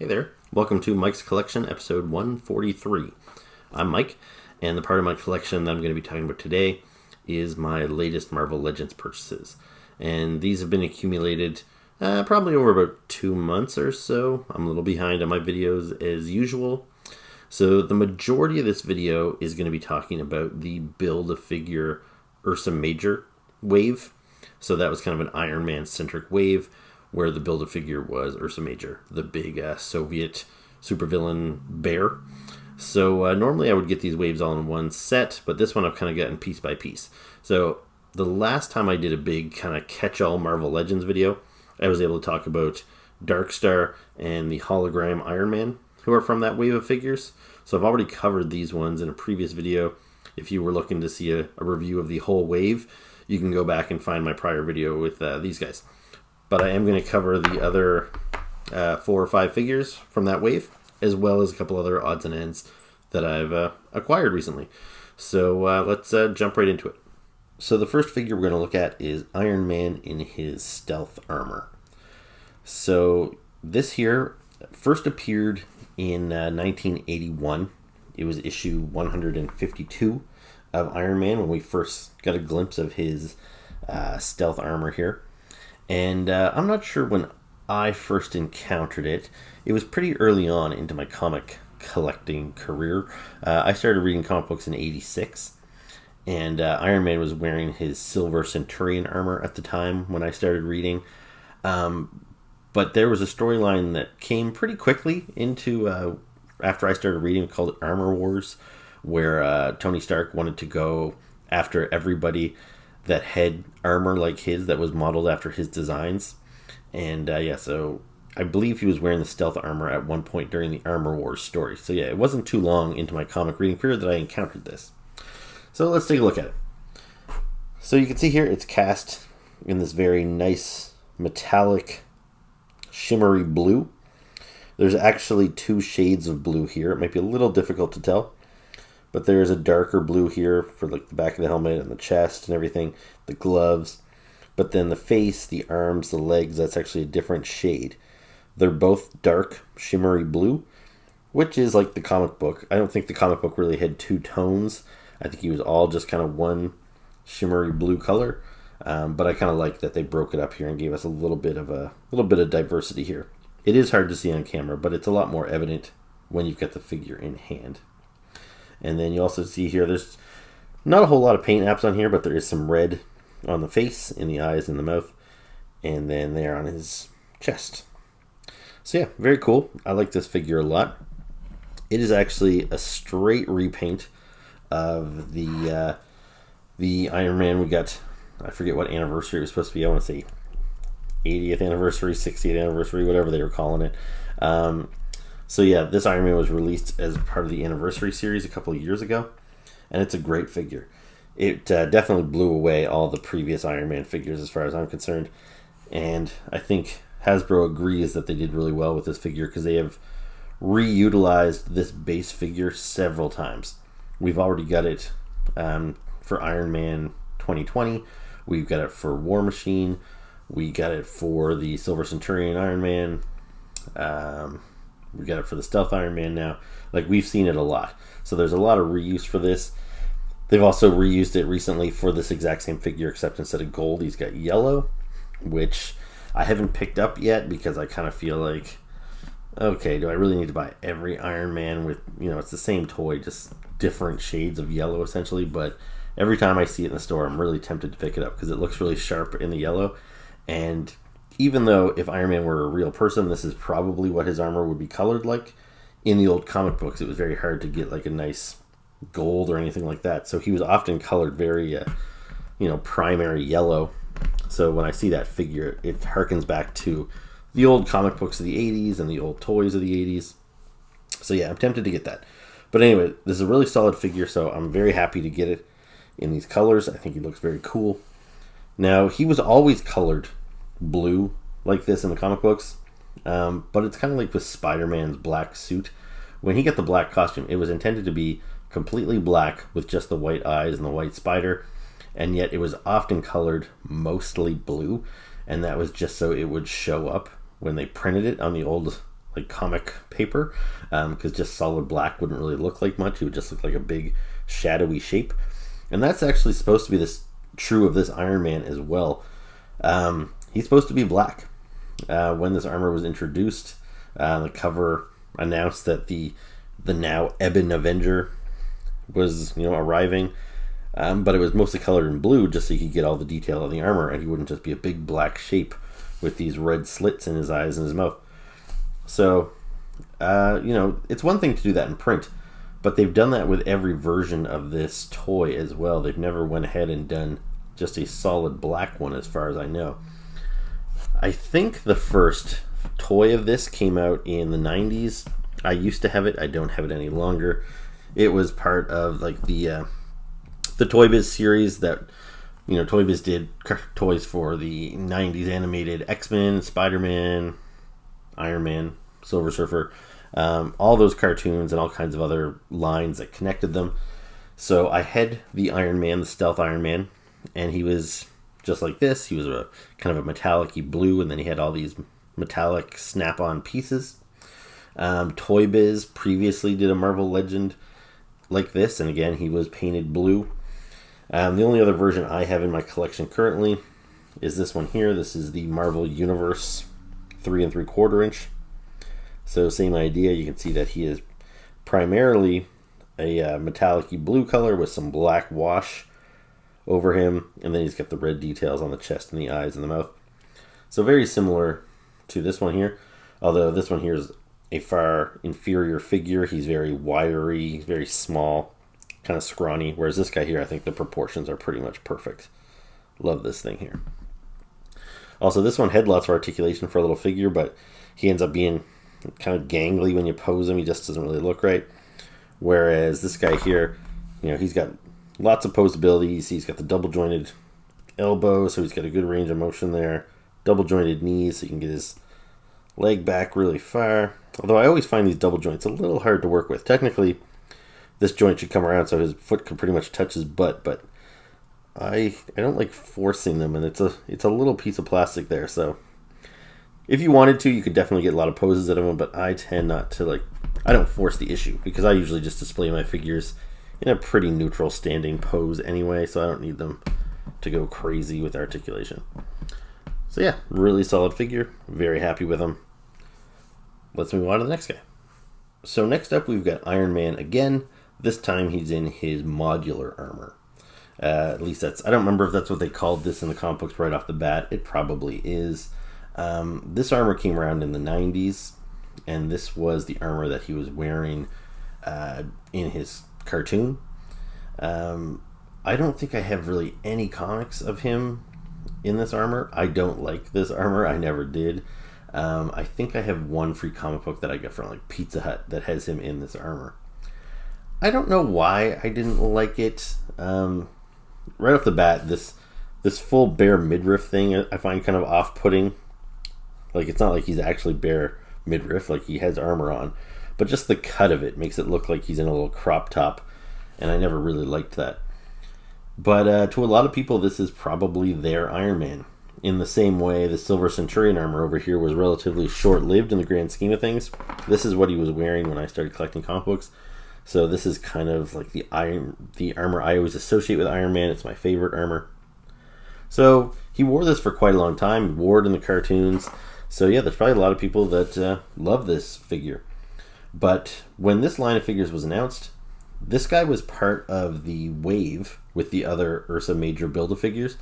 Hey there, welcome to Mike's Collection, episode 143. I'm Mike, and the part of my collection that I'm going to be talking about today is my latest Marvel Legends purchases. And these have been accumulated probably over about 2 months or so. I'm a little behind on my videos as usual. So the majority of this video is going to be talking about the Build-A-Figure Ursa Major wave. So that was kind of an Iron Man-centric wave, where the Build-A-Figure was Ursa Major, the big Soviet supervillain bear. So normally I would get these waves all in one set, but this one I've kind of gotten piece by piece. So the last time I did a big kind of catch-all Marvel Legends video, I was able to talk about Darkstar and the hologram Iron Man, who are from that wave of figures. So I've already covered these ones in a previous video. If you were looking to see a review of the whole wave, you can go back and find my prior video with these guys. But I am going to cover the other 4 or 5 figures from that wave, as well as a couple other odds and ends that I've acquired recently. So let's jump right into it. So the first figure we're going to look at is Iron Man in his stealth armor. So this here first appeared in 1981. It was issue 152 of Iron Man when we first got a glimpse of his stealth armor here. And I'm not sure when I first encountered it. It was pretty early on into my comic collecting career. I started reading comic books in '86, and Iron Man was wearing his silver Centurion armor at the time when I started reading. But there was a storyline that came pretty quickly into after I started reading called Armor Wars, where Tony Stark wanted to go after everybody that had armor like his that was modeled after his designs. And so I believe he was wearing the stealth armor at one point during the Armor Wars story. So yeah, it wasn't too long into my comic reading career that I encountered this. So let's take a look at it. So you can see here it's cast in this very nice metallic shimmery blue. There's actually 2 shades of blue here. It might be a little difficult to tell, but there's a darker blue here for like the back of the helmet and the chest and everything, the gloves. But then the face, the arms, the legs, that's actually a different shade. They're both dark, shimmery blue, which is like the comic book. I don't think the comic book really had 2 tones. I think he was all just kind of one shimmery blue color. But I kind of like that they broke it up here and gave us a little bit of diversity here. It is hard to see on camera, but it's a lot more evident when you've got the figure in hand. And then you also see here, there's not a whole lot of paint apps on here, but there is some red on the face, in the eyes, and the mouth, and then there on his chest. So yeah, very cool. I like this figure a lot. It is actually a straight repaint of the Iron Man. We got, I forget what anniversary it was supposed to be. I want to say 80th anniversary, 60th anniversary, whatever they were calling it. So yeah, this Iron Man was released as part of the Anniversary series a couple of years ago, and it's a great figure. It definitely blew away all the previous Iron Man figures as far as I'm concerned, and I think Hasbro agrees that they did really well with this figure because they have reutilized this base figure several times. We've already got it for Iron Man 2020, we've got it for War Machine, we got it for the Silver Centurion Iron Man, we got it for the Stealth Iron Man now. Like, we've seen it a lot. So there's a lot of reuse for this. They've also reused it recently for this exact same figure, except instead of gold, he's got yellow, which I haven't picked up yet because I kind of feel like, okay, do I really need to buy every Iron Man with, it's the same toy, just different shades of yellow essentially. But every time I see it in the store, I'm really tempted to pick it up because it looks really sharp in the yellow. And even though if Iron Man were a real person, this is probably what his armor would be colored like. In the old comic books, it was very hard to get like a nice gold or anything like that. So he was often colored very, primary yellow. So when I see that figure, it harkens back to the old comic books of the 80s and the old toys of the 80s. So yeah, I'm tempted to get that. But anyway, this is a really solid figure, so I'm very happy to get it in these colors. I think he looks very cool. Now, he was always colored blue like this in the comic books, but it's kind of like with Spider-Man's black suit. When he got the black costume, it was intended to be completely black with just the white eyes and the white spider, and yet it was often colored mostly blue, and that was just so it would show up when they printed it on the old like comic paper, because just solid black wouldn't really look like much. It would just look like a big shadowy shape. And that's actually supposed to be true of this Iron Man as well. He's supposed to be black. When this armor was introduced, the cover announced that the now Ebon Avenger was arriving, but it was mostly colored in blue just so you could get all the detail of the armor, and he wouldn't just be a big black shape with these red slits in his eyes and his mouth. So, it's one thing to do that in print, but they've done that with every version of this toy as well. They've never went ahead and done just a solid black one as far as I know. I think the first toy of this came out in the 90s. I used to have it. I don't have it any longer. It was part of like the Toy Biz series that Toy Biz did toys for the 90s animated X-Men, Spider-Man, Iron Man, Silver Surfer, all those cartoons and all kinds of other lines that connected them. So I had the Iron Man, the Stealth Iron Man, and he was just like this. He was a kind of a metallic-y blue, and then he had all these metallic snap-on pieces. Toy Biz previously did a Marvel Legend like this, and again, he was painted blue. The only other version I have in my collection currently is this one here. This is the Marvel Universe 3 3/4 inch. So same idea. You can see that he is primarily a metallic-y blue color with some black wash over him, and then he's got the red details on the chest and the eyes and the mouth. So very similar to this one here, although this one here is a far inferior figure. He's very wiry, very small, kind of scrawny, whereas this guy here, I think the proportions are pretty much perfect. Love this thing here. Also, this one had lots of articulation for a little figure, but he ends up being kind of gangly when you pose him. He just doesn't really look right. Whereas this guy here, he's got lots of posabilities. He's got the double jointed elbow, so he's got a good range of motion there. Double jointed knees, so you can get his leg back really far. Although I always find these double joints a little hard to work with. Technically, this joint should come around so his foot can pretty much touch his butt, but I don't like forcing them, and it's a little piece of plastic there. So if you wanted to, you could definitely get a lot of poses out of them, but I tend not to I don't force the issue because I usually just display my figures in a pretty neutral standing pose anyway, so I don't need them to go crazy with articulation. So yeah, really solid figure. Very happy with him. Let's move on to the next guy. So next up we've got Iron Man again. This time he's in his modular armor. At least I don't remember if that's what they called this in the comic books right off the bat. It probably is. This armor came around in the 90s, and this was the armor that he was wearing in his cartoon. I don't think I have really any comics of him in this armor. I don't like this armor. I never did. I think I have one free comic book that I got from Pizza Hut that has him in this armor. I don't know why I didn't like it. Right off the bat, this full bare midriff thing I find kind of off-putting. It's not like he's actually bare midriff, he has armor on, but just the cut of it makes it look like he's in a little crop top, and I never really liked that. But to a lot of people, this is probably their Iron Man. In the same way, the Silver Centurion armor over here was relatively short-lived in the grand scheme of things. This is what he was wearing when I started collecting comic books. So this is kind of like the armor I always associate with Iron Man. It's my favorite armor. So he wore this for quite a long time. He wore it in the cartoons. So yeah, there's probably a lot of people that love this figure. But when this line of figures was announced, this guy was part of the wave with the other Ursa Major Build-A-Figures,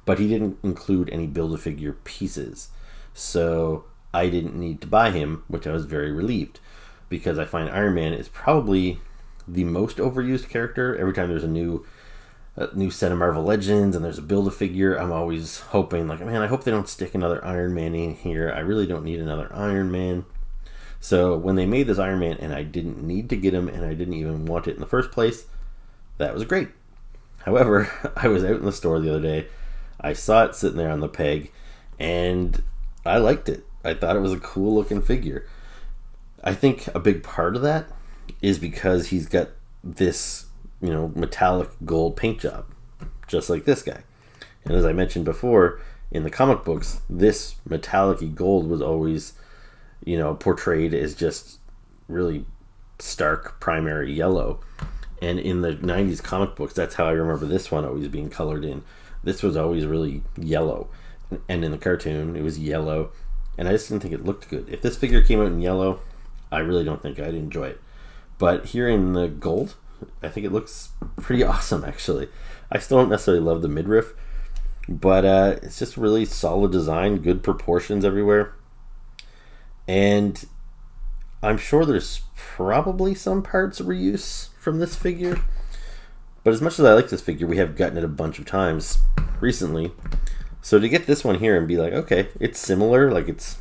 but he didn't include any Build-A-Figure pieces. So I didn't need to buy him, which I was very relieved, because I find Iron Man is probably the most overused character. Every time there's a new set of Marvel Legends and there's a Build-A-Figure, I'm always hoping, man, I hope they don't stick another Iron Man in here. I really don't need another Iron Man. So when they made this Iron Man and I didn't need to get him and I didn't even want it in the first place, that was great. However, I was out in the store the other day. I saw it sitting there on the peg and I liked it. I thought it was a cool looking figure. I think a big part of that is because he's got this, metallic gold paint job, just like this guy. And as I mentioned before, in the comic books, this metallic-y gold was always, portrayed as just really stark primary yellow. And in the 90s comic books, that's how I remember this one always being colored in. This was always really yellow. And in the cartoon, it was yellow. And I just didn't think it looked good. If this figure came out in yellow, I really don't think I'd enjoy it. But here in the gold, I think it looks pretty awesome, actually. I still don't necessarily love the midriff, but it's just really solid design, good proportions everywhere. And I'm sure there's probably some parts reuse from this figure. But as much as I like this figure, we have gotten it a bunch of times recently. So to get this one here and be like, okay, it's similar, like it's,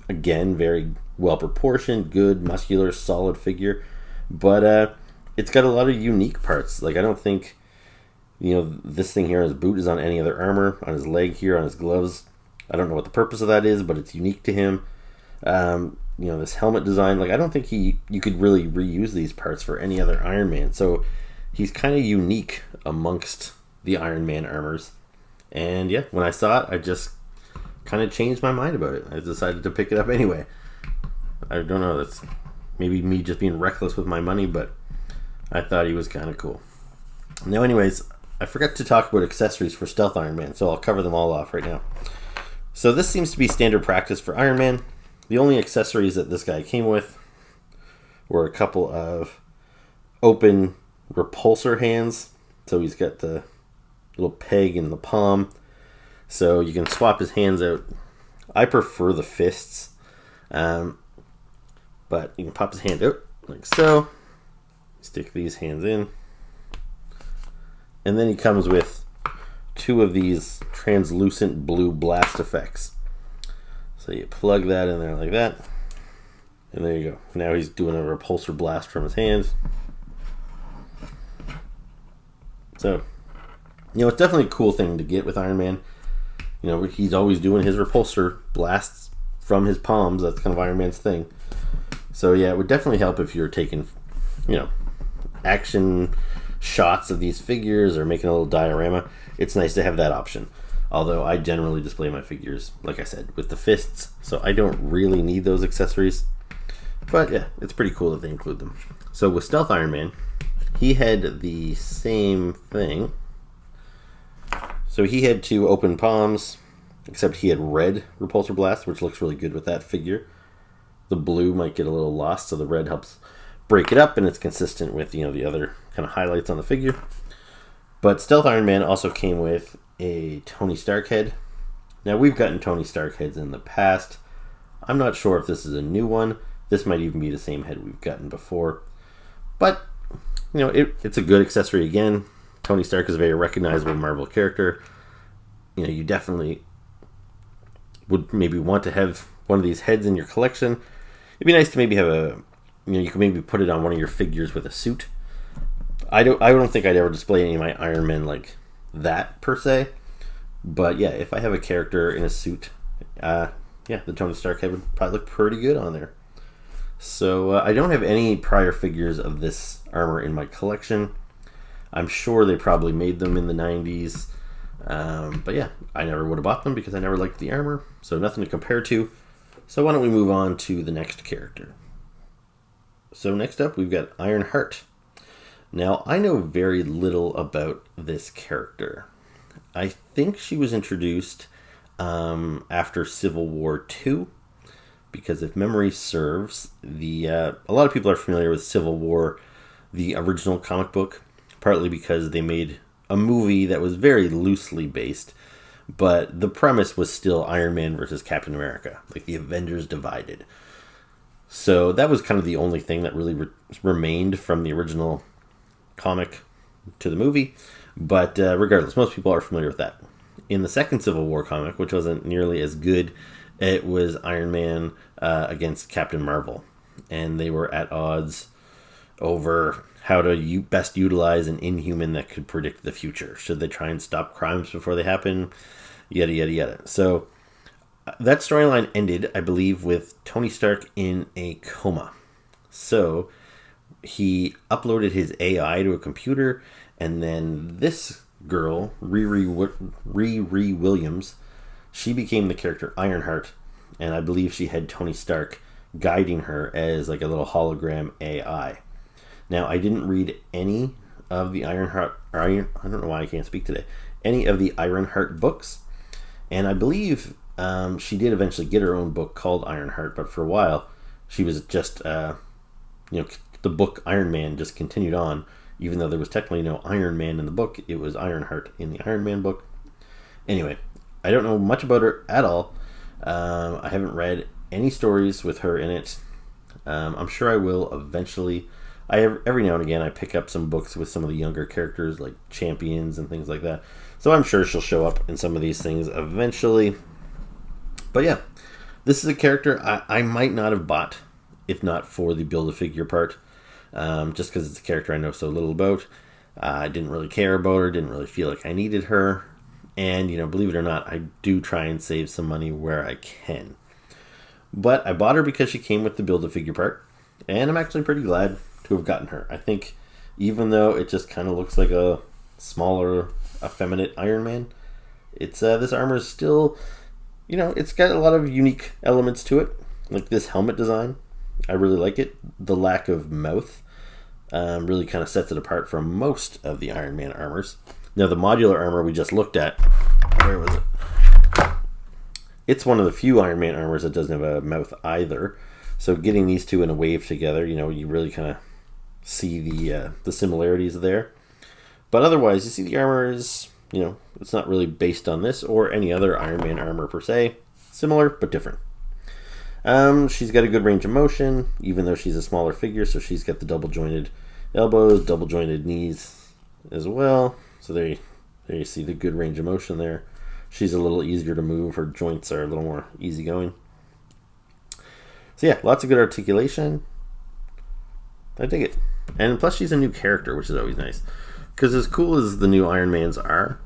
again, very well proportioned, good, muscular, solid figure. But it's got a lot of unique parts. Like, I don't think, this thing here on his boot is on any other armor, on his leg here, on his gloves. I don't know what the purpose of that is, but it's unique to him. This helmet design, like, I don't think you could really reuse these parts for any other Iron Man. So he's kind of unique amongst the Iron Man armors. And yeah, when I saw it, I just kind of changed my mind about it. I decided to pick it up anyway. I don't know, that's maybe me just being reckless with my money, but I thought he was kind of cool. Now anyways, I forgot to talk about accessories for Stealth Iron Man, so I'll cover them all off right now. So this seems to be standard practice for Iron Man. The only accessories that this guy came with were a couple of open repulsor hands. So he's got the little peg in the palm, so you can swap his hands out. I prefer the fists, but you can pop his hand out like so, stick these hands in, and then he comes with two of these translucent blue blast effects. So you plug that in there like that, and there you go. Now he's doing a repulsor blast from his hands. So it's definitely a cool thing to get with Iron Man. He's always doing his repulsor blasts from his palms. That's kind of Iron Man's thing. So yeah, it would definitely help if you're taking, action shots of these figures or making a little diorama. It's nice to have that option. Although I generally display my figures, like I said, with the fists. So I don't really need those accessories. But yeah, it's pretty cool that they include them. So with Stealth Iron Man, he had the same thing. So he had two open palms, except he had red repulsor blast, which looks really good with that figure. The blue might get a little lost, so the red helps break it up, and it's consistent with the other kind of highlights on the figure. But Stealth Iron Man also came with a Tony Stark head. Now we've gotten Tony Stark heads in the past. I'm not sure if this is a new one. This might even be the same head we've gotten before. But it's a good accessory again. Tony Stark is a very recognizable Marvel character. You definitely would maybe want to have one of these heads in your collection. It'd be nice to maybe have you could maybe put it on one of your figures with a suit. I don't think I'd ever display any of my Iron Men like that per se. But yeah, if I have a character in a suit, the Tony Stark head would probably look pretty good on there. So I don't have any prior figures of this armor in my collection. I'm sure they probably made them in the 90s. But yeah, I never would have bought them because I never liked the armor. So nothing to compare to. So why don't we move on to the next character. So next up, we've got Ironheart. Now, I know very little about this character. I think she was introduced after Civil War II. Because if memory serves, a lot of people are familiar with Civil War, the original comic book. Partly because they made a movie that was very loosely based, but the premise was still Iron Man versus Captain America, like the Avengers divided. So that was kind of the only thing that really remained from the original comic to the movie. But regardless, most people are familiar with that. In the second Civil War comic, which wasn't nearly as good, it was Iron Man against Captain Marvel. And they were at odds over how to best utilize an Inhuman that could predict the future. Should they try and stop crimes before they happen? Yada, yada, yada. So that storyline ended, I believe, with Tony Stark in a coma. So he uploaded his AI to a computer, and then this girl, Riri Williams, she became the character Ironheart, and I believe she had Tony Stark guiding her as like a little hologram AI. Now, I didn't read any of the I don't know why I can't speak today. Any of the Ironheart books, and I believe she did eventually get her own book called Ironheart, but for a while she was just the book Iron Man just continued on, even though there was technically no Iron Man in the book. It was Ironheart in the Iron Man book. Anyway, I don't know much about her at all. I haven't read any stories with her in it. I'm sure I will eventually. Every now and again I pick up some books with some of the younger characters like Champions and things like that. So I'm sure she'll show up in some of these things eventually. But yeah, this is a character I might not have bought if not for the Build-A-Figure part. Just because it's a character I know so little about. I didn't really care about her, didn't really feel like I needed her. And, believe it or not, I do try and save some money where I can. But I bought her because she came with the Build-A-Figure part. And I'm actually pretty glad to have gotten her. I think even though it just kind of looks like a smaller, effeminate Iron Man, it's this armor is still, it's got a lot of unique elements to it. Like this helmet design. I really like it. The lack of mouth really kind of sets it apart from most of the Iron Man armors. Now, the modular armor we just looked at, where was it? It's one of the few Iron Man armors that doesn't have a mouth either. So getting these two in a wave together, you really kind of see the similarities there. But otherwise, you see the armor is, it's not really based on this or any other Iron Man armor per se. Similar, but different. She's got a good range of motion, even though she's a smaller figure, so she's got the double-jointed elbows, double-jointed knees as well. So there you see the good range of motion there. She's a little easier to move. Her joints are a little more easygoing. So yeah, lots of good articulation. I dig it. And plus she's a new character, which is always nice. Because as cool as the new Iron Mans are,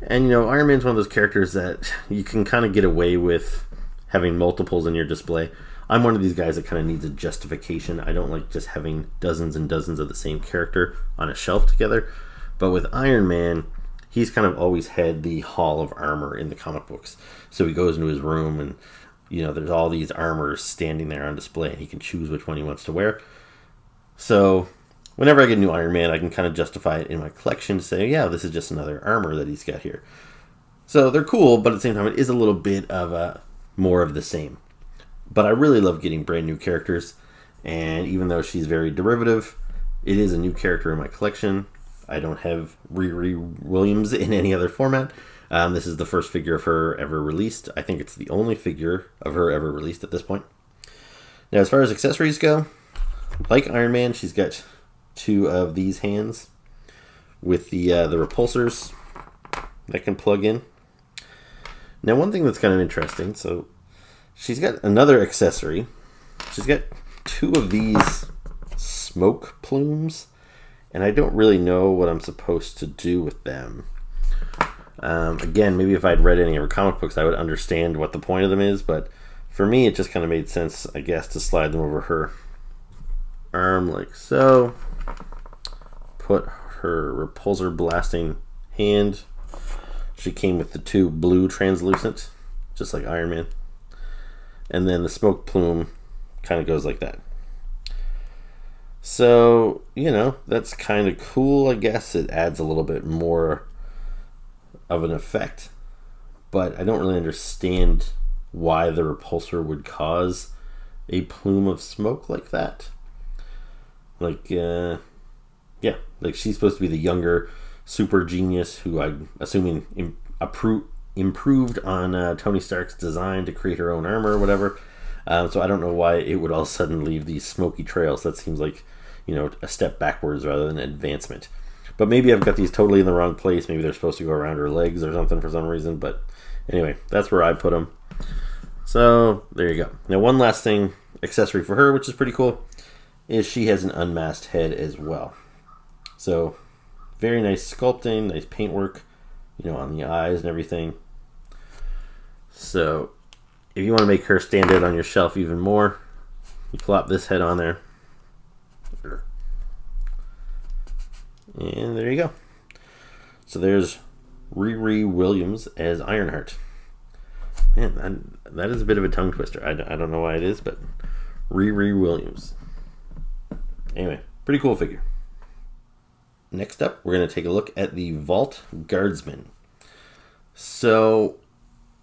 and Iron Man's one of those characters that you can kind of get away with having multiples in your display. I'm one of these guys that kind of needs a justification. I don't like just having dozens and dozens of the same character on a shelf together. But with Iron Man, he's kind of always had the Hall of Armor in the comic books. So he goes into his room and, there's all these armors standing there on display and he can choose which one he wants to wear. So whenever I get a new Iron Man, I can kind of justify it in my collection to say, yeah, this is just another armor that he's got here. So they're cool, but at the same time, it is a little bit of more of the same. But I really love getting brand new characters, and even though she's very derivative, it is a new character in my collection. I don't have Riri Williams in any other format. This is the first figure of her ever released. I think it's the only figure of her ever released at this point. Now, as far as accessories go, like Iron Man, she's got two of these hands with the repulsors that can plug in. Now, one thing that's kind of interesting, so she's got another accessory. She's got two of these smoke plumes, and I don't really know what I'm supposed to do with them. Again, maybe if I'd read any of her comic books, I would understand what the point of them is, but for me, it just kind of made sense, I guess, to slide them over her arm like so. Put her repulsor blasting hand. She came with the two blue translucent, just like Iron Man. And then the smoke plume kind of goes like that. So, that's kind of cool, I guess. It adds a little bit more of an effect. But I don't really understand why the repulsor would cause a plume of smoke like that. Like she's supposed to be the younger super genius who I'm assuming improved on Tony Stark's design to create her own armor or whatever. So I don't know why it would all of a sudden leave these smoky trails. That seems like, a step backwards rather than advancement. But maybe I've got these totally in the wrong place. Maybe they're supposed to go around her legs or something for some reason. But anyway, that's where I put them. So there you go. Now, one last thing, accessory for her, which is pretty cool, is she has an unmasked head as well. So very nice sculpting, nice paintwork, on the eyes and everything. So if you want to make her stand out on your shelf even more, you plop this head on there. And there you go. So there's Riri Williams as Ironheart. Man, that is a bit of a tongue twister. I don't know why it is, but Riri Williams. Anyway, pretty cool figure. Next up, we're going to take a look at the Vault Guardsman. So,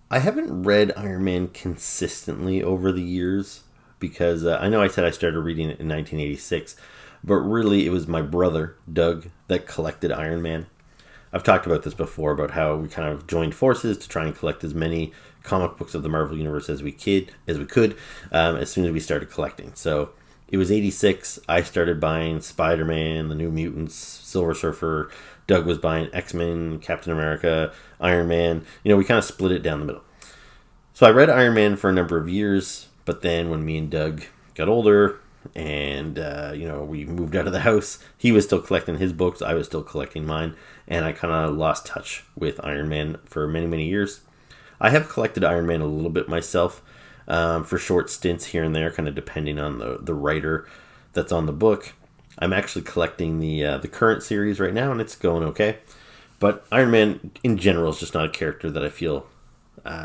I haven't read Iron Man consistently over the years because I know I said I started reading it in 1986, but really it was my brother, Doug, that collected Iron Man. I've talked about this before, about how we kind of joined forces to try and collect as many comic books of the Marvel Universe as we could, as soon as we started collecting. So it was 86. I started buying Spider-Man, the New Mutants, Silver Surfer. Doug was buying X-Men, Captain America, Iron Man. We kind of split it down the middle. So I read Iron Man for a number of years, but then when me and Doug got older and, we moved out of the house, he was still collecting his books, I was still collecting mine, and I kind of lost touch with Iron Man for many, many years. I have collected Iron Man a little bit myself, for short stints here and there, kind of depending on the writer that's on the book. I'm actually collecting the current series right now, and it's going okay. But Iron Man, in general, is just not a character that I feel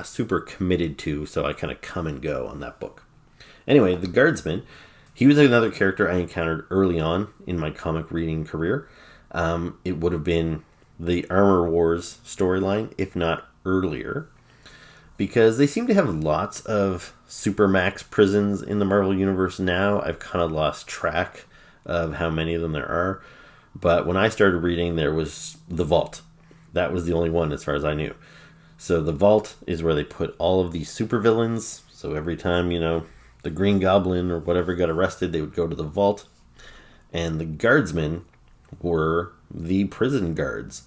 super committed to, so I kind of come and go on that book. Anyway, the Guardsman, he was another character I encountered early on in my comic reading career. It would have been the Armor Wars storyline, if not earlier, because they seem to have lots of Supermax prisons in the Marvel Universe now. I've kind of lost track of how many of them there are. But when I started reading, there was the Vault. That was the only one as far as I knew. So the Vault is where they put all of these supervillains. So every time, the Green Goblin or whatever got arrested, they would go to the Vault. And the Guardsmen were the prison guards.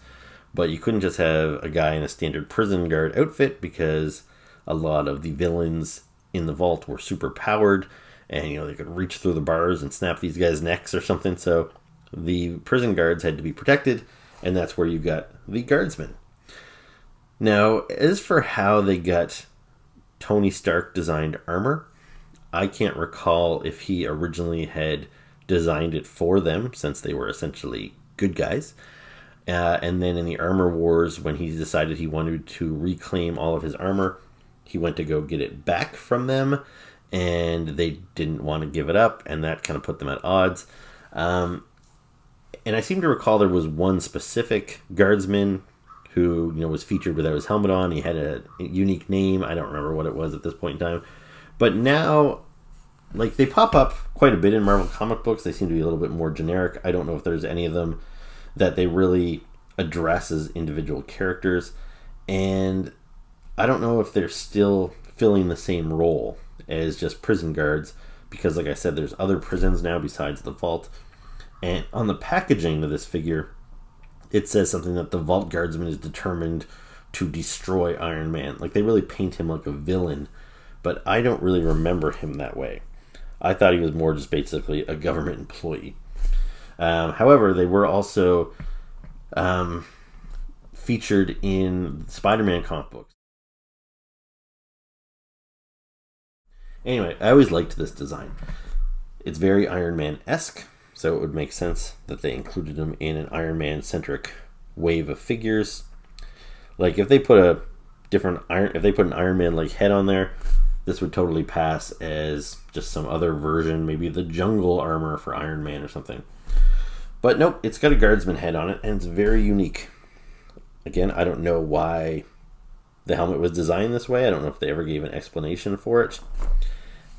But you couldn't just have a guy in a standard prison guard outfit, because a lot of the villains in the Vault were super powered, and they could reach through the bars and snap these guys' necks or something. So the prison guards had to be protected, and that's where you got the Guardsmen. Now, as for how they got Tony Stark designed armor, I can't recall if he originally had designed it for them, since they were essentially good guys. And then in the Armor Wars, when he decided he wanted to reclaim all of his armor, he went to go get it back from them, and they didn't want to give it up, and that kind of put them at odds. And I seem to recall there was one specific Guardsman who, was featured without his helmet on. He had a unique name. I don't remember what it was at this point in time. But now, they pop up quite a bit in Marvel comic books. They seem to be a little bit more generic. I don't know if there's any of them that they really address as individual characters. And I don't know if they're still filling the same role as just prison guards, because like I said, there's other prisons now besides the Vault. And on the packaging of this figure, it says something that the Vault Guardsman is determined to destroy Iron Man. They really paint him like a villain, but I don't really remember him that way. I thought he was more just basically a government employee. However, they were also featured in Spider-Man comic books. Anyway, I always liked this design. It's very Iron Man-esque, so it would make sense that they included him in an Iron Man-centric wave of figures. If they put an Iron Man head on there, this would totally pass as just some other version, maybe the jungle armor for Iron Man or something. But nope, it's got a Guardsman head on it, and it's very unique. Again, I don't know why the helmet was designed this way. I don't know if they ever gave an explanation for it.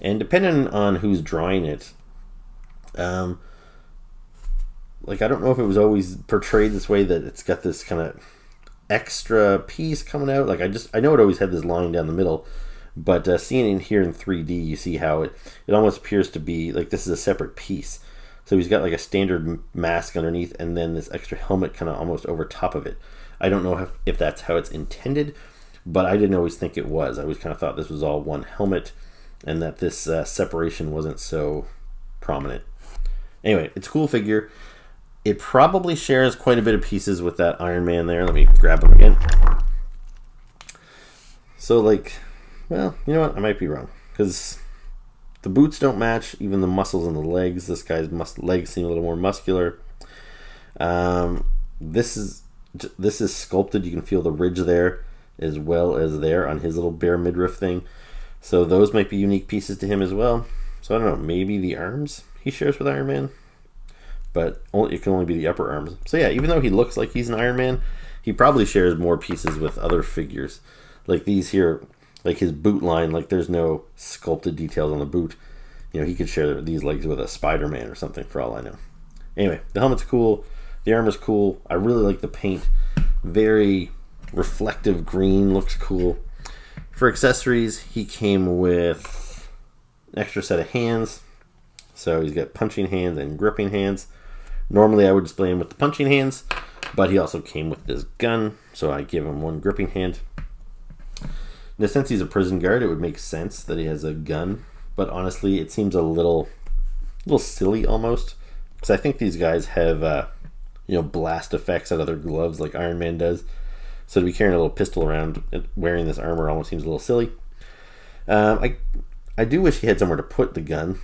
And depending on who's drawing it, I don't know if it was always portrayed this way, that it's got this kind of extra piece coming out. I know it always had this line down the middle, but seeing it here in 3D, you see how it almost appears to be this is a separate piece. So he's got a standard mask underneath, and then this extra helmet kind of almost over top of it. I don't know if that's how it's intended, but I didn't always think it was. I always kind of thought this was all one helmet, and that this separation wasn't so prominent. Anyway, it's a cool figure. It probably shares quite a bit of pieces with that Iron Man there. Let me grab him again. So, well, you know what? I might be wrong, because the boots don't match, even the muscles in the legs. This guy's legs seem a little more muscular. This is sculpted. You can feel the ridge there. as well as there on his little bare midriff thing. So those might be unique pieces to him as well. So I don't know, maybe the arms he shares with Iron Man, but it can only be the upper arms. So yeah, even though he looks like he's an Iron Man, he probably shares more pieces with other figures. Like these here, like his boot line, like there's no sculpted details on the boot. You know, he could share these legs with a Spider-Man or something for all I know. Anyway, the helmet's cool. The armor's cool. I really like the paint. Very reflective green, looks cool. For accessories, he came with an extra set of hands. So he's got punching hands and gripping hands. Normally I would display him with the punching hands, but he also came with this gun, so I give him one gripping hand. Now, since he's a prison guard, it would make sense that he has a gun, but honestly, it seems a little silly almost, because I think these guys have blast effects out of their gloves like Iron Man does. So to be carrying a little pistol around and wearing this armor almost seems a little silly. I do wish he had somewhere to put the gun.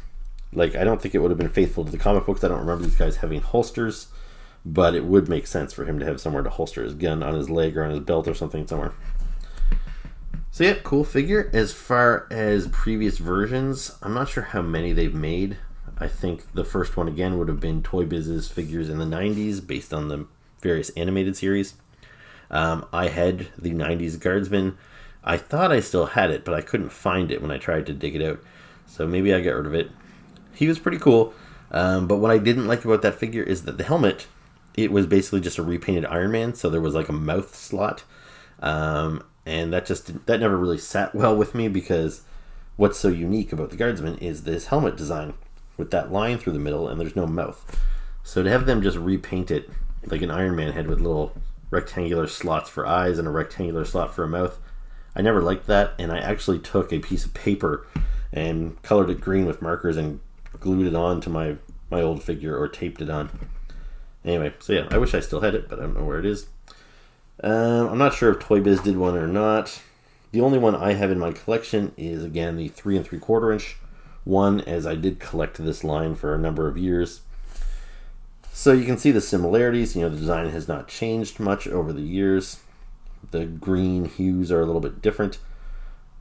Like, I don't think it would have been faithful to the comic books. I don't remember these guys having holsters, but it would make sense for him to have somewhere to holster his gun, on his leg or on his belt or something somewhere. So yeah, cool figure. As far as previous versions, I'm not sure how many they've made. I think the first one again would have been Toy Biz's figures in the 90s based on the various animated series. I had the 90s Guardsman. I thought I still had it, but I couldn't find it when I tried to dig it out. So maybe I got rid of it. He was pretty cool. But what I didn't like about that figure is that the helmet, it was basically just a repainted Iron Man. So there was like a mouth slot. And that never really sat well with me, because what's so unique about the Guardsman is this helmet design with that line through the middle, and there's no mouth. So to have them just repaint it like an Iron Man head with little rectangular slots for eyes and a rectangular slot for a mouth, I never liked that, and I actually took a piece of paper and colored it green with markers and glued it on to my old figure, or taped it on. Anyway, so yeah, I wish I still had it, but I don't know where it is. I'm not sure if Toy Biz did one or not. The only one I have in my collection is, again, the 3 3/4 inch one, as I did collect this line for a number of years. So you can see the similarities. The design has not changed much over the years. The green hues are a little bit different,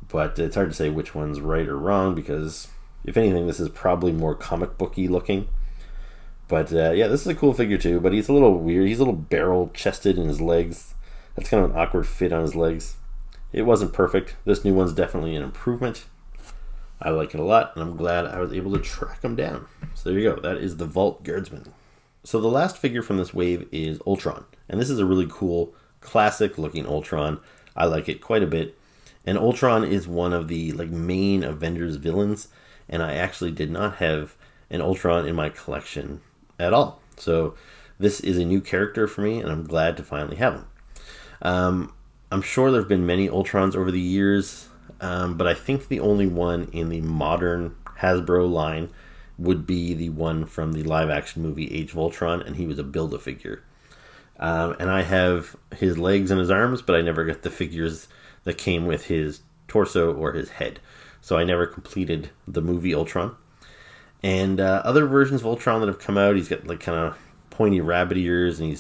but it's hard to say which one's right or wrong, because if anything, this is probably more comic booky looking. But yeah, this is a cool figure too, but he's a little weird. He's a little barrel chested in his legs. That's kind of an awkward fit on his legs. It wasn't perfect. This new one's definitely an improvement. I like it a lot, and I'm glad I was able to track him down. So there you go. That is the Vault Guardsman. So the last figure from this wave is Ultron. And this is a really cool, classic-looking Ultron. I like it quite a bit. And Ultron is one of the main Avengers villains, and I actually did not have an Ultron in my collection at all. So this is a new character for me, and I'm glad to finally have him. I'm sure there have been many Ultrons over the years, but I think the only one in the modern Hasbro line would be the one from the live-action movie Age of Ultron, and he was a Build-A-Figure. And I have his legs and his arms, but I never got the figures that came with his torso or his head. So I never completed the movie Ultron. And other versions of Ultron that have come out, he's got kind of pointy rabbit ears, and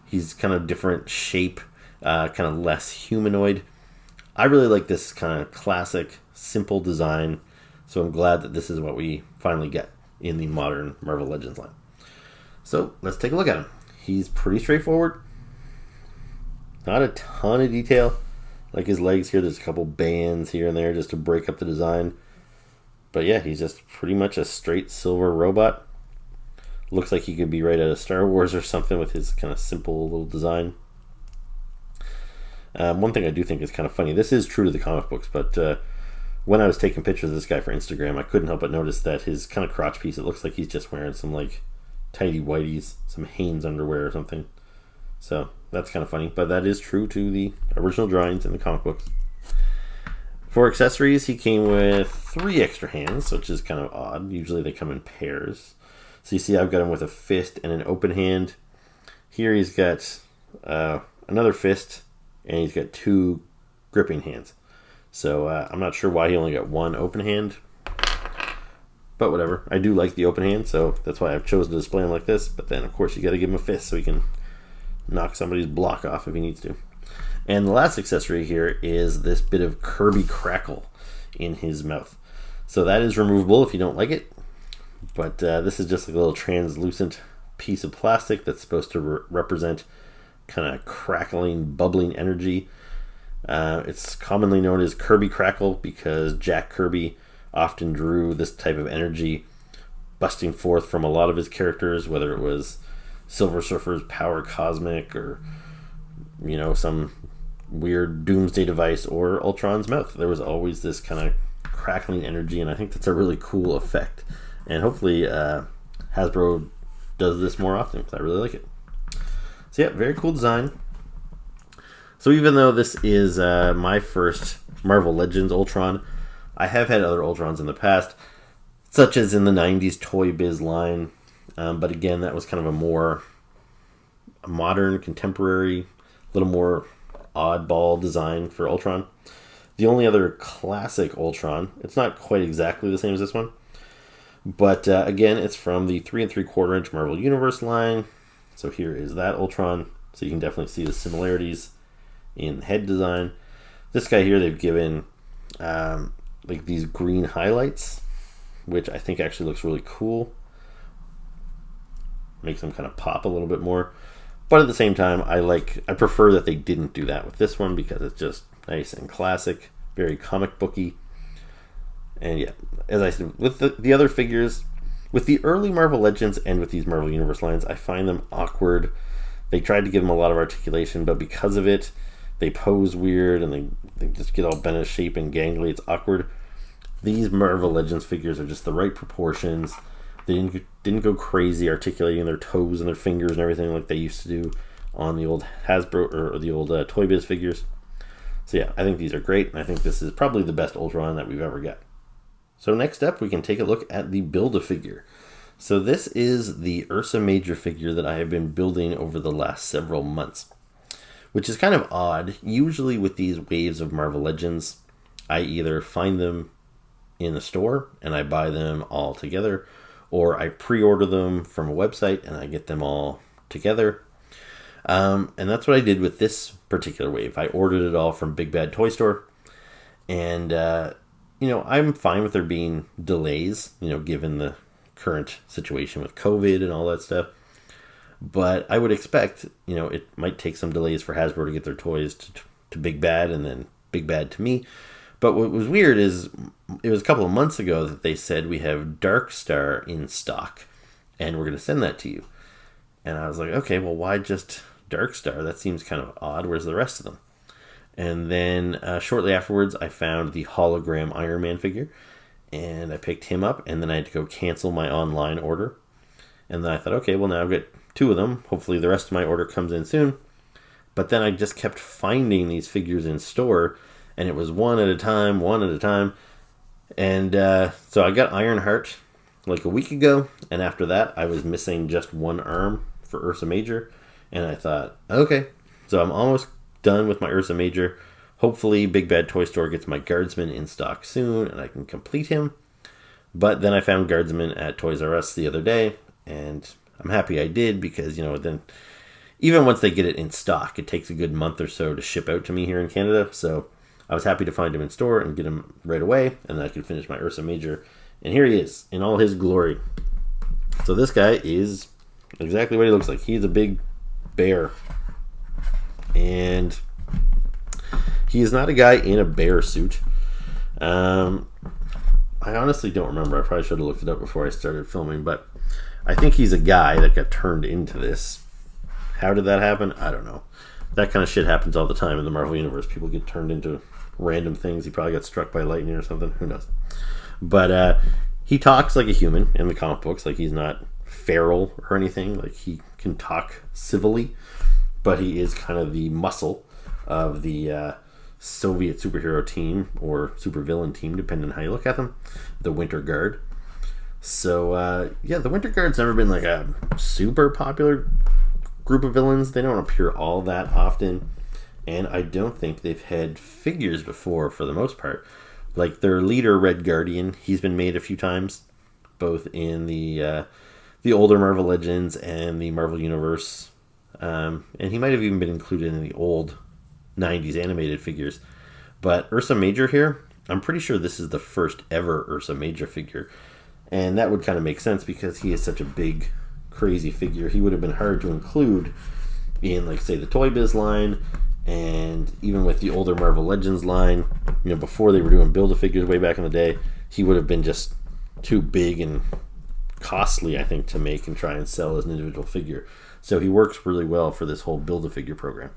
he's kind of different shape, kind of less humanoid. I really like this kind of classic, simple design, so I'm glad that this is what we finally get in the modern Marvel Legends line. So let's take a look at him. He's pretty straightforward. Not a ton of detail. Like his legs here, there's a couple bands here and there just to break up the design. But yeah, he's just pretty much a straight silver robot. Looks like he could be right out of Star Wars or something with his kind of simple little design. One thing I do think is kind of funny, this is true to the comic books, but when I was taking pictures of this guy for Instagram, I couldn't help but notice that his kind of crotch piece, it looks like he's just wearing some tidy whities, some Hanes underwear or something. So that's kind of funny, but that is true to the original drawings in the comic books. For accessories, he came with 3 extra hands, which is kind of odd. Usually they come in pairs. So you see I've got him with a fist and an open hand. Here he's got another fist, and he's got 2 gripping hands. So I'm not sure why he only got 1 open hand, but whatever. I do like the open hand, so that's why I've chosen to display him like this. But then, of course, you got to give him a fist so he can knock somebody's block off if he needs to. And the last accessory here is this bit of Kirby crackle in his mouth. So that is removable if you don't like it. But this is just like a little translucent piece of plastic that's supposed to represent kind of crackling, bubbling energy. It's commonly known as Kirby crackle because Jack Kirby often drew this type of energy busting forth from a lot of his characters, whether it was Silver Surfer's Power Cosmic or, you know, some weird doomsday device or Ultron's mouth. There was always this kind of crackling energy, and I think that's a really cool effect. And hopefully Hasbro does this more often because I really like it. So yeah, very cool design. So even though this is my first Marvel Legends Ultron, I have had other Ultrons in the past, such as in the 90s Toy Biz line. But again, that was kind of a more modern, contemporary, a little more oddball design for Ultron. The only other classic Ultron, it's not quite exactly the same as this one, but again, it's from the 3 3/4 inch Marvel Universe line. So here is that Ultron. So you can definitely see the similarities in head design. This guy here, they've given like these green highlights, which I think actually looks really cool. Makes them kind of pop a little bit more. But at the same time, I prefer that they didn't do that with this one because it's just nice and classic, very comic booky. And yeah, as I said, with the other figures, with the early Marvel Legends and with these Marvel Universe lines, I find them awkward. They tried to give them a lot of articulation, but because of it, they pose weird and they just get all bent out of shape and gangly. It's awkward. These Marvel Legends figures are just the right proportions. They didn't go crazy articulating their toes and their fingers and everything like they used to do on the old Hasbro or the old Toy Biz figures. So yeah, I think these are great, and I think this is probably the best Ultron that we've ever got. So next up, we can take a look at the Build-A-Figure. So this is the Ursa Major figure that I have been building over the last several months, which is kind of odd. Usually with these waves of Marvel Legends, I either find them in the store and I buy them all together, or I pre-order them from a website and I get them all together. And that's what I did with this particular wave. I ordered it all from Big Bad Toy Store, and you know, I'm fine with there being delays, you know, given the current situation with COVID and all that stuff. But I would expect, you know, it might take some delays for Hasbro to get their toys to Big Bad and then Big Bad to me. But what was weird is it was a couple of months ago that they said we have Dark Star in stock and we're going to send that to you. And I was like, okay, well, why just Dark Star? That seems kind of odd. Where's the rest of them? And then shortly afterwards, I found the hologram Iron Man figure, and I picked him up, and then I had to go cancel my online order. And then I thought, okay, well, now I've got 2 of them. Hopefully the rest of my order comes in soon. But then I just kept finding these figures in store, and it was one at a time. And so I got Ironheart like a week ago, and after that, I was missing just one arm for Ursa Major. And I thought, okay, so I'm almost done with my Ursa Major. Hopefully Big Bad Toy Store gets my Guardsman in stock soon and I can complete him. But then I found Guardsman at Toys R Us the other day, and I'm happy I did because, you know, then even once they get it in stock, it takes a good month or so to ship out to me here in Canada. So I was happy to find him in store and get him right away, and then I could finish my Ursa Major. And here he is in all his glory. So this guy is exactly what he looks like. He's a big bear. And he is not a guy in a bear suit. I honestly don't remember. I probably should have looked it up before I started filming, but I think he's a guy that got turned into this. How did that happen? I don't know. That kind of shit happens all the time in the Marvel Universe. People get turned into random things. He probably got struck by lightning or something. Who knows? But he talks like a human in the comic books. Like, he's not feral or anything. Like, he can talk civilly. But he is kind of the muscle of the Soviet superhero team or supervillain team, depending on how you look at them, the Winter Guard. So, yeah, the Winter Guard's never been like a super popular group of villains. They don't appear all that often, and I don't think they've had figures before for the most part. Like their leader, Red Guardian, he's been made a few times, both in the older Marvel Legends and the Marvel Universe. And he might have even been included in the old 90s animated figures. But Ursa Major here, I'm pretty sure this is the first ever Ursa Major figure. And that would kind of make sense because he is such a big, crazy figure. He would have been hard to include in, like, say, the Toy Biz line, and even with the older Marvel Legends line, before they were doing Build-A-Figures way back in the day, he would have been just too big and costly, I think, to make and try and sell as an individual figure. So he works really well for this whole Build-A-Figure program.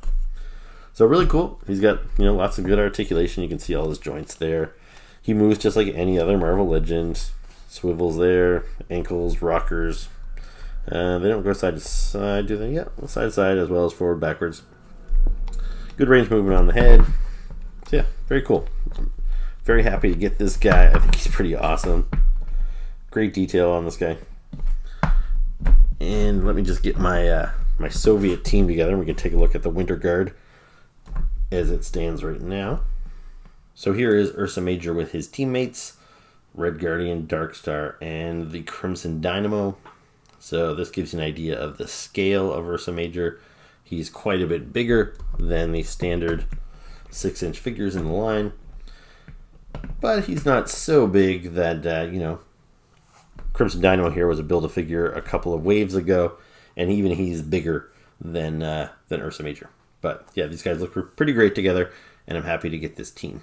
So really cool. He's got, lots of good articulation. You can see all his joints there. He moves just like any other Marvel Legend. Swivels there, ankles, rockers. They don't go side to side, do they? Yeah, side to side as well as forward, backwards. Good range movement on the head. So yeah, very cool. I'm very happy to get this guy. I think he's pretty awesome. Great detail on this guy. And let me just get my my Soviet team together, and we can take a look at the Winter Guard as it stands right now. So here is Ursa Major with his teammates, Red Guardian, Dark Star, and the Crimson Dynamo. So this gives you an idea of the scale of Ursa Major. He's quite a bit bigger than the standard 6-inch figures in the line. But he's not so big that, Crimson Dynamo here was a Build-A-Figure a couple of waves ago, and even he's bigger than Ursa Major. But yeah, these guys look pretty great together, and I'm happy to get this team.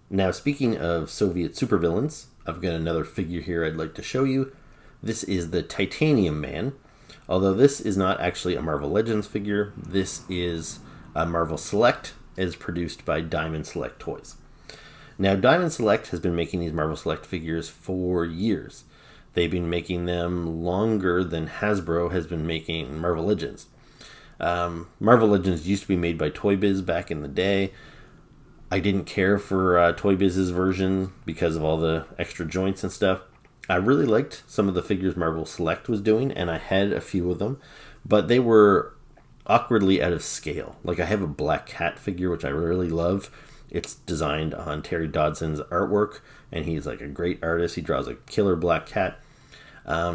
Now, speaking of Soviet supervillains, I've got another figure here I'd like to show you. This is the Titanium Man. Although this is not actually a Marvel Legends figure, this is a Marvel Select, as produced by Diamond Select Toys. Now, Diamond Select has been making these Marvel Select figures for years. They've been making them longer than Hasbro has been making Marvel Legends. Marvel Legends used to be made by Toy Biz back in the day. I didn't care for Toy Biz's version because of all the extra joints and stuff. I really liked some of the figures Marvel Select was doing, and I had a few of them, but they were awkwardly out of scale. Like, I have a Black Cat figure, which I really love. It's designed on Terry Dodson's artwork, and he's like a great artist. He draws a killer Black Cat.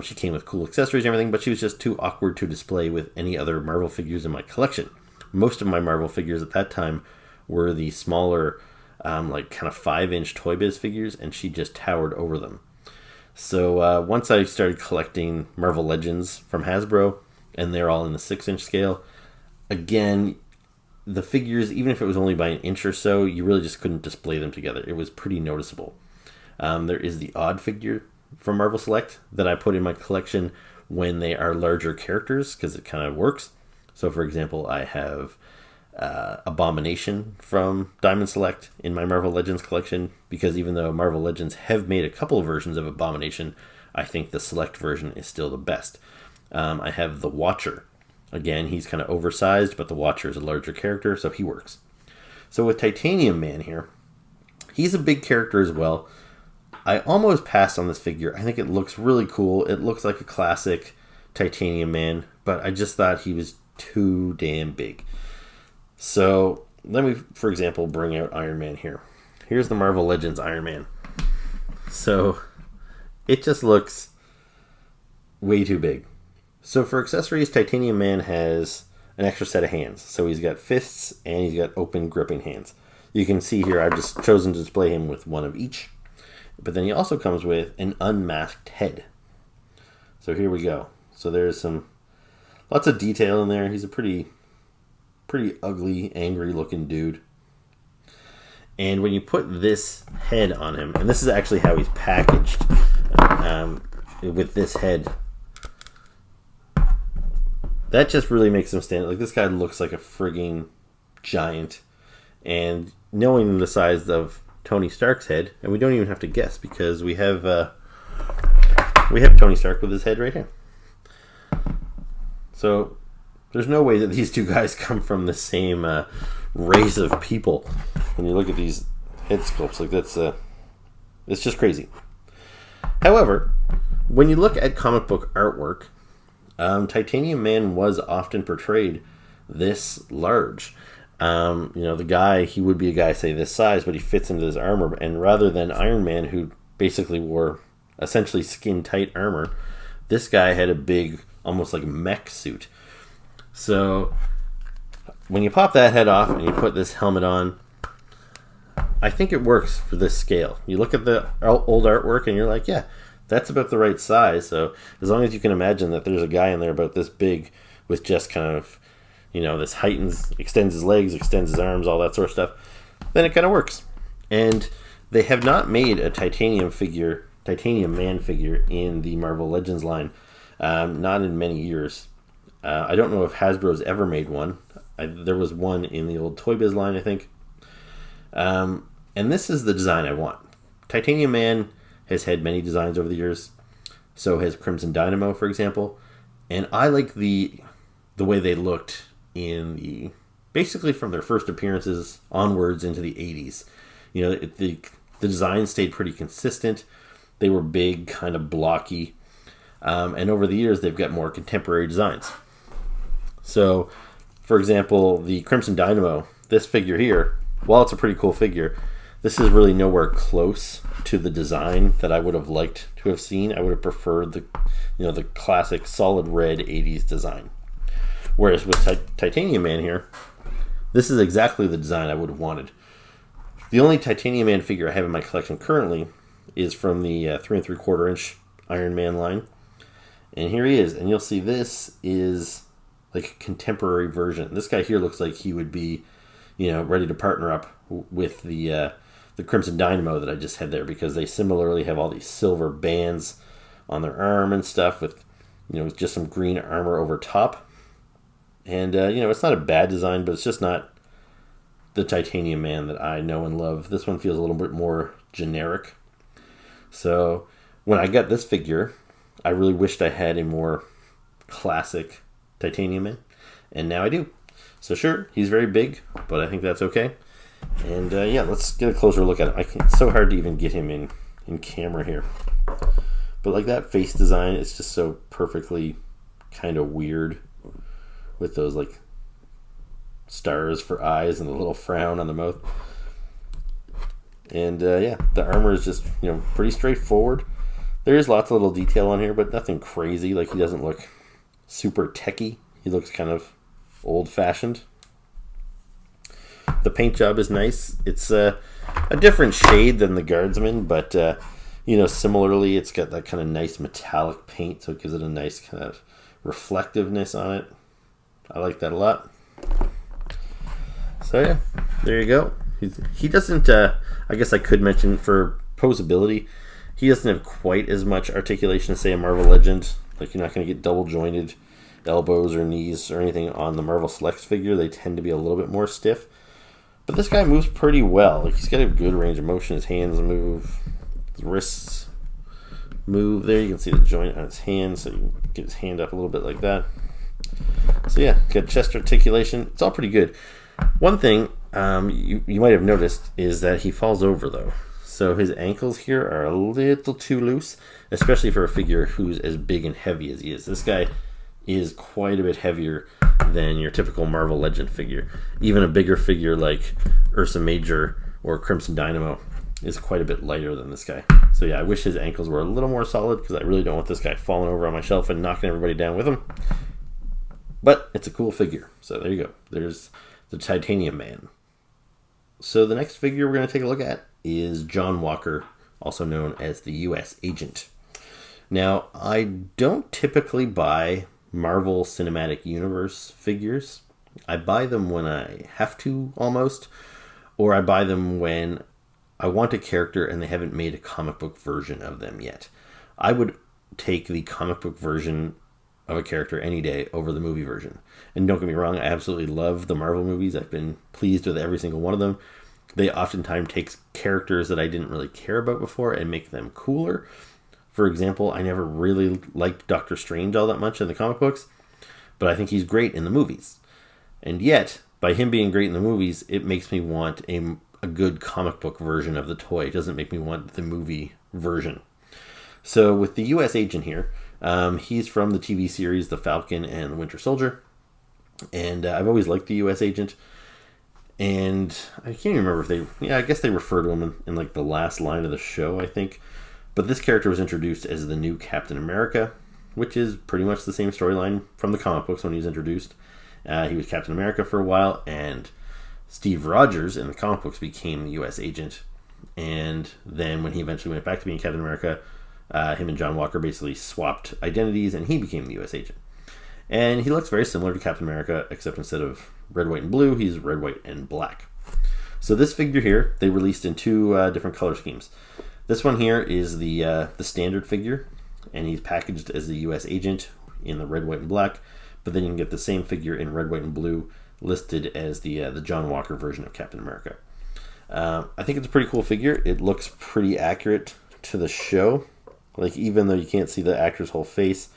She came with cool accessories and everything, but she was just too awkward to display with any other Marvel figures in my collection. Most of my Marvel figures at that time were the smaller, like kind of 5-inch Toy Biz figures, and she just towered over them. So once I started collecting Marvel Legends from Hasbro, and they're all in the 6-inch scale, again, the figures, even if it was only by an inch or so, you really just couldn't display them together. It was pretty noticeable. There is the odd figure from Marvel Select that I put in my collection when they are larger characters, because it kind of works. So, for example, I have Abomination from Diamond Select in my Marvel Legends collection, because even though Marvel Legends have made a couple of versions of Abomination, I think the Select version is still the best. I have the Watcher. Again, he's kind of oversized, but the Watcher is a larger character, so he works. So with Titanium Man here, he's a big character as well. I almost passed on this figure. I think it looks really cool. It looks like a classic Titanium Man, but I just thought he was too damn big. So let me, for example, bring out Iron Man here. Here's the Marvel Legends Iron Man. So it just looks way too big. So for accessories, Titanium Man has an extra set of hands. So he's got fists and he's got open gripping hands. You can see here I've just chosen to display him with one of each. But then he also comes with an unmasked head. So here we go. So there's lots of detail in there. He's a pretty ugly, angry looking dude. And when you put this head on him, and this is actually how he's packaged, with this head, that just really makes him stand. Like, this guy looks like a frigging giant. And knowing the size of Tony Stark's head, and we don't even have to guess because we have Tony Stark with his head right here. So there's no way that these two guys come from the same race of people. When you look at these head sculpts, like it's just crazy. However, when you look at comic book artwork, Titanium Man was often portrayed this large. The guy, he would be a guy, say, this size, but he fits into this armor. And rather than Iron Man, who basically wore essentially skin-tight armor, this guy had a big, almost like mech suit. So when you pop that head off and you put this helmet on, I think it works for this scale. You look at the old artwork and you're like, yeah, that's about the right size. So as long as you can imagine that there's a guy in there about this big with just kind of, this heightens, extends his legs, extends his arms, all that sort of stuff, then it kind of works. And they have not made a titanium man figure in the Marvel Legends line, not in many years. I don't know if Hasbro's ever made one. There was one in the old Toy Biz line, I think. And this is the design I want. Titanium Man has had many designs over the years. So has Crimson Dynamo, for example. And I like the way they looked basically from their first appearances onwards into the 80s. The design stayed pretty consistent. They were big, kind of blocky. And over the years, they've got more contemporary designs. So, for example, the Crimson Dynamo, this figure here, while it's a pretty cool figure, this is really nowhere close to the design that I would have liked to have seen. I would have preferred the classic solid red 80s design. Whereas with Titanium Man here, this is exactly the design I would have wanted. The only Titanium Man figure I have in my collection currently is from the 3 3/4 inch Iron Man line. And here he is. And you'll see this is like a contemporary version. This guy here looks like he would be, ready to partner up with the Crimson Dynamo that I just had there, because they similarly have all these silver bands on their arm and stuff with, just some green armor over top. And, it's not a bad design, but it's just not the Titanium Man that I know and love. This one feels a little bit more generic. So when I got this figure, I really wished I had a more classic Titanium Man, and now I do. So sure, he's very big, but I think that's okay. And let's get a closer look at him. It's so hard to even get him in camera here. But like that face design, it's just so perfectly kind of weird with those like stars for eyes and the little frown on the mouth. And the armor is just, pretty straightforward. There is lots of little detail on here, but nothing crazy. Like, he doesn't look super techy. He looks kind of old-fashioned. The paint job is nice. It's a different shade than the Guardsman, but similarly, it's got that kind of nice metallic paint, so it gives it a nice kind of reflectiveness on it. I like that a lot. So yeah, there you go. He doesn't, I guess I could mention for posability, he doesn't have quite as much articulation as, say, a Marvel Legend. Like, you're not going to get double jointed elbows or knees or anything on the Marvel Selects figure. They tend to be a little bit more stiff. But this guy moves pretty well. Like, he's got a good range of motion. His hands move, his wrists move. There you can see the joint on his hand, so you can get his hand up a little bit like that. So yeah, got chest articulation. It's all pretty good. One thing you might have noticed is that he falls over, though. So his ankles here are a little too loose, especially for a figure who's as big and heavy as he is. This guy is quite a bit heavier than your typical Marvel Legend figure. Even a bigger figure like Ursa Major or Crimson Dynamo is quite a bit lighter than this guy. So yeah, I wish his ankles were a little more solid, because I really don't want this guy falling over on my shelf and knocking everybody down with him. But it's a cool figure. So there you go. There's the Titanium Man. So the next figure we're going to take a look at is John Walker, also known as the U.S.Agent. Now, I don't typically buy Marvel Cinematic Universe figures. I buy them when I have to, almost, or I buy them when I want a character and they haven't made a comic book version of them yet. I would take the comic book version of a character any day over the movie version. And don't get me wrong, I absolutely love the Marvel movies. I've been pleased with every single one of them. They oftentimes take characters that I didn't really care about before and make them cooler. For example, I never really liked Doctor Strange all that much in the comic books, but I think he's great in the movies. And yet, by him being great in the movies, it makes me want a good comic book version of the toy. It doesn't make me want the movie version. So with the U.S.Agent here, he's from the TV series The Falcon and the Winter Soldier. And I've always liked the U.S.Agent. And I can't even remember if I guess they refer to him in like the last line of the show, I think. But this character was introduced as the new Captain America, which is pretty much the same storyline from the comic books when he was introduced. He was Captain America for a while, and Steve Rogers in the comic books became the U.S. Agent. And then when he eventually went back to being Captain America, him and John Walker basically swapped identities, and he became the U.S. Agent. And he looks very similar to Captain America, except instead of red, white, and blue, he's red, white, and black. So this figure here, they released in two different color schemes. This one here is the standard figure, and he's packaged as the U.S. Agent in the red, white, and black. But then you can get the same figure in red, white, and blue, listed as the John Walker version of Captain America. I think it's a pretty cool figure. It looks pretty accurate to the show. Like, even though you can't see the actor's whole face,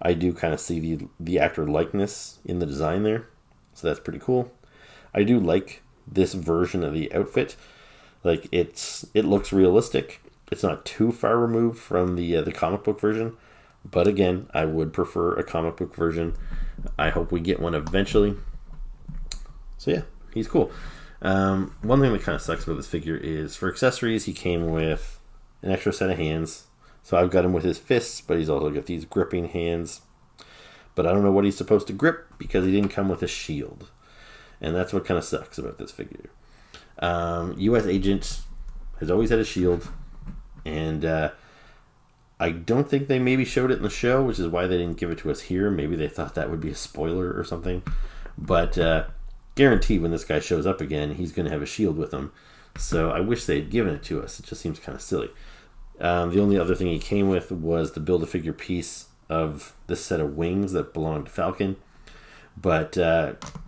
I do kind of see the actor likeness in the design there. So that's pretty cool. I do like this version of the outfit. Like, it looks realistic. It's not too far removed from the comic book version. But again, I would prefer a comic book version. I hope we get one eventually. So yeah, he's cool. One thing that kind of sucks about this figure is for accessories, he came with an extra set of hands. So I've got him with his fists, but he's also got these gripping hands. But I don't know what he's supposed to grip because he didn't come with a shield. And that's what kind of sucks about this figure. U.S. Agent has always had a shield. And I don't think they maybe showed it in the show, which is why they didn't give it to us here. Maybe they thought that would be a spoiler or something. But guaranteed when this guy shows up again, he's going to have a shield with him. So I wish they had given it to us. It just seems kind of silly. The only other thing he came with was the Build-A-Figure piece of this set of wings that belonged to Falcon. But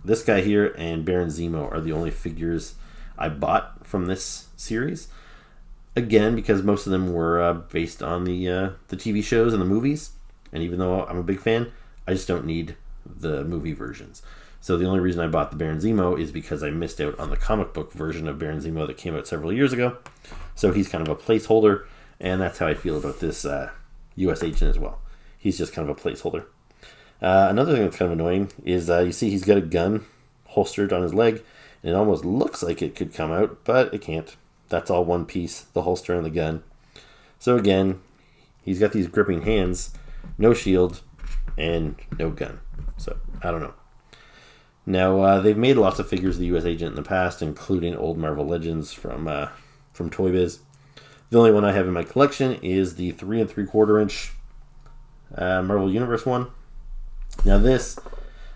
this guy here and Baron Zemo are the only figures I bought from this series. Again, because most of them were based on the TV shows and the movies. And even though I'm a big fan, I just don't need the movie versions. So the only reason I bought the Baron Zemo is because I missed out on the comic book version of Baron Zemo that came out several years ago. So he's kind of a placeholder. And that's how I feel about this U.S. Agent as well. He's just kind of a placeholder. Another thing that's kind of annoying is you see he's got a gun holstered on his leg. And it almost looks like it could come out, but it can't. That's all one piece, the holster and the gun. So again, he's got these gripping hands, no shield, and no gun. So, I don't know. Now, they've made lots of figures of the U.S. Agent in the past, including old Marvel Legends from Toy Biz. The only one I have in my collection is the 3 3/4 inch Marvel Universe one. Now this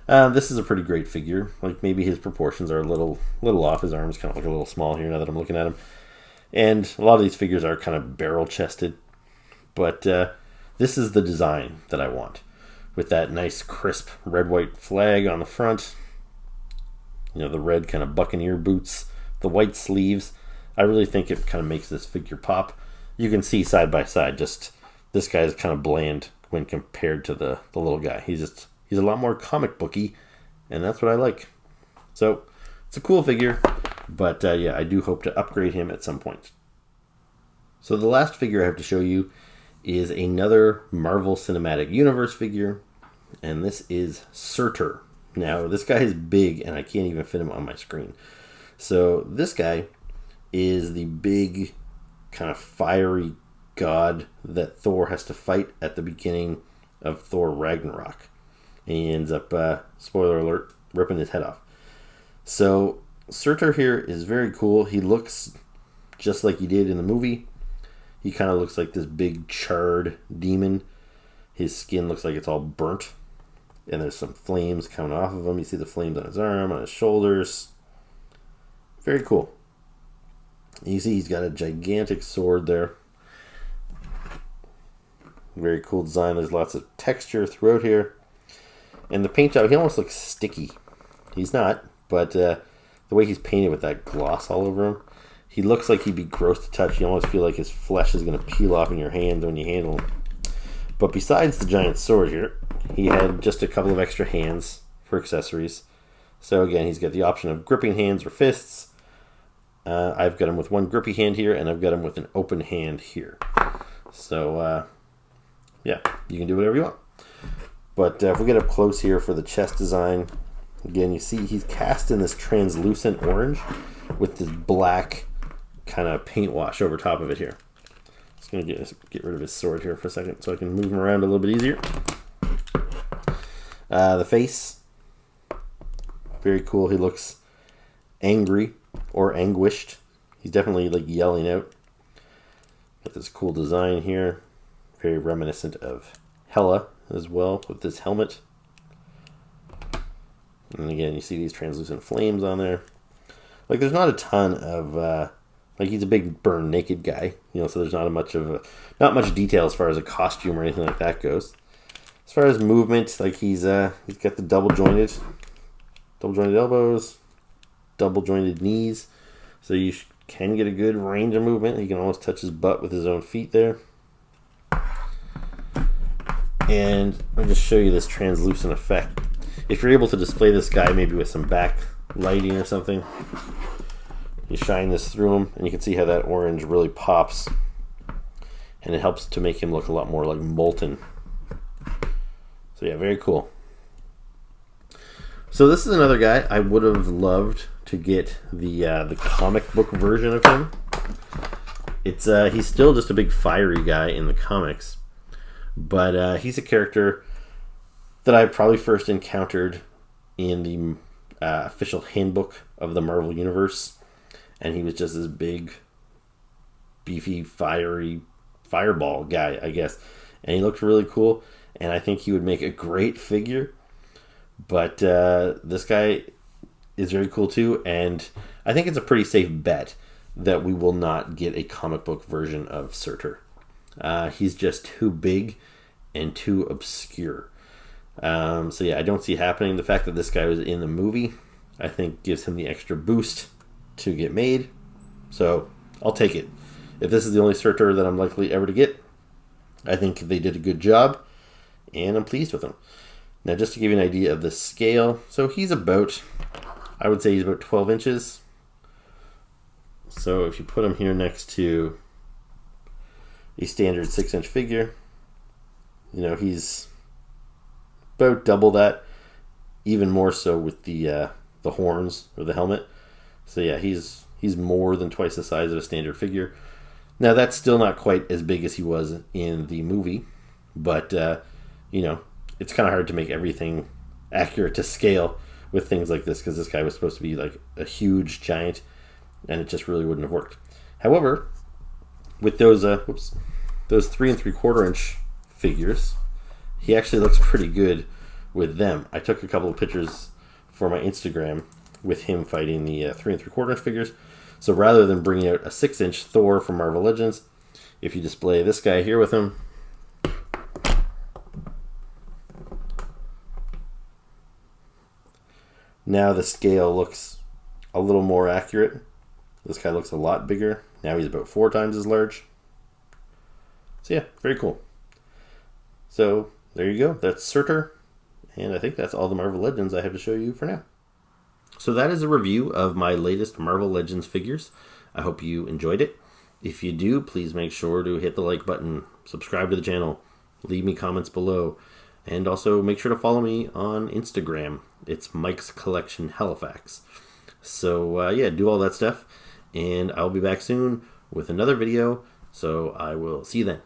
is a pretty great figure. Like, maybe his proportions are a little off. His arms kind of look a little small here now that I'm looking at him. And a lot of these figures are kind of barrel chested. But this is the design that I want. With that nice crisp red-white flag on the front. You know, the red kind of buccaneer boots. The white sleeves. I really think it kind of makes this figure pop. You can see side by side, just this guy is kind of bland when compared to the little guy. He's a lot more comic booky, and that's what I like. So it's a cool figure, but yeah, I do hope to upgrade him at some point. So the last figure I have to show you is another Marvel Cinematic Universe figure, and this is Sutur. Now, this guy is big, and I can't even fit him on my screen. So this guy is the big kind of fiery god that Thor has to fight at the beginning of Thor Ragnarok. And he ends up, spoiler alert, ripping his head off. So Sutur here is very cool. He looks just like he did in the movie. He kind of looks like this big charred demon. His skin looks like it's all burnt. And there's some flames coming off of him. You see the flames on his arm, on his shoulders. Very cool. You see he's got a gigantic sword there. Very cool design. There's lots of texture throughout here. And the paint job, he almost looks sticky. He's not, but the way he's painted with that gloss all over him, he looks like he'd be gross to touch. You almost feel like his flesh is going to peel off in your hand when you handle him. But besides the giant sword here, he had just a couple of extra hands for accessories. So again, he's got the option of gripping hands or fists. I've got him with one grippy hand here, and I've got him with an open hand here. So, yeah, you can do whatever you want. But if we get up close here for the chest design, again, you see he's cast in this translucent orange with this black kind of paint wash over top of it here. Just going to get rid of his sword here for a second so I can move him around a little bit easier. The face, Very cool. He looks angry or anguished. He's definitely like yelling out. Got this cool design here. Very reminiscent of Hela as well with this helmet. And again, you see these translucent flames on there. Like, there's not a ton of like, he's a big burn naked guy, you know, so there's not much detail as far as a costume or anything like that goes. As far as movement, like, he's got the double jointed elbows, double jointed knees, so you can get a good range of movement. He can almost touch his butt with his own feet there. And I'll just show you this translucent effect. If you're able to display this guy maybe with some back lighting or something, you shine this through him and you can see how that orange really pops, and it helps to make him look a lot more like molten. So yeah, very cool. So this is another guy I would have loved to get the comic book version of him. It's he's still just a big fiery guy in the comics, but he's a character that I probably first encountered in the official handbook of the Marvel Universe, and he was just this big, beefy, fiery fireball guy, I guess, and he looked really cool, and I think he would make a great figure. But this guy is very cool too, and I think it's a pretty safe bet that we will not get a comic book version of Sutur. He's just too big and too obscure. So yeah, I don't see it happening. The fact that this guy was in the movie, I think, gives him the extra boost to get made. So I'll take it. If this is the only Sutur that I'm likely ever to get, I think they did a good job, and I'm pleased with him. Now, just to give you an idea of the scale, so he's about, I would say he's about 12 inches. So if you put him here next to a standard 6-inch figure, you know, he's about double that, even more so with the horns or the helmet. So yeah, he's more than twice the size of a standard figure. Now, that's still not quite as big as he was in the movie, but you know, it's kind of hard to make everything accurate to scale with things like this, because this guy was supposed to be like a huge giant, and it just really wouldn't have worked. However, with those 3 3/4 inch figures, he actually looks pretty good with them. I took a couple of pictures for my Instagram with him fighting the 3 3/4 inch figures. So rather than bringing out a 6-inch Thor from Marvel Legends, if you display this guy here with him, now the scale looks a little more accurate. This guy looks a lot bigger. Now he's about 4 times as large. So yeah, very cool. So there you go. That's Sutur. And I think that's all the Marvel Legends I have to show you for now. So that is a review of my latest Marvel Legends figures. I hope you enjoyed it. If you do, please make sure to hit the like button, subscribe to the channel, leave me comments below, and also make sure to follow me on Instagram. It's Mike's Collection Halifax. So yeah, do all that stuff, and I'll be back soon with another video. So I will see you then.